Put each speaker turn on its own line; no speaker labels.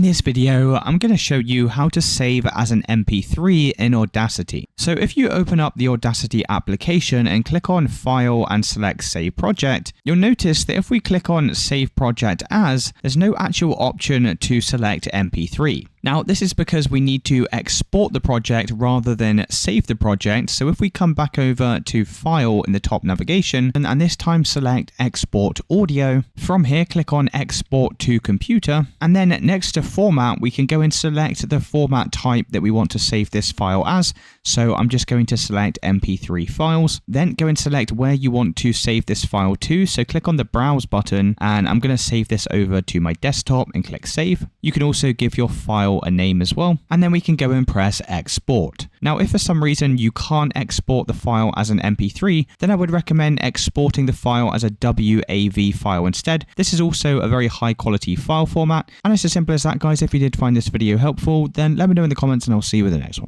this video, I'm going to show you how to save as an MP3 in Audacity. So if you open up the Audacity application and click on File and select Save Project, you'll notice that if we click on Save Project As, there's no actual option to select MP3. Now, this is because we need to export the project rather than save the project. So if we come back over to File in the top navigation, and this time select Export Audio, from here click on Export to Computer, and then next to Format, we can go and select the format type that we want to save this file as. So I'm just going to select MP3 files, then go and select where you want to save this file to. So click on the Browse button, and I'm going to save this over to my desktop and click Save. You can also give your file a name as well, and then we can go and press Export. Now, if for some reason you can't export the file as an MP3, then I would recommend exporting the file as a WAV file instead. This is also a very high quality file format, and it's as simple as that, guys. If you did find this video helpful, then let me know in the comments and I'll see you with the next one.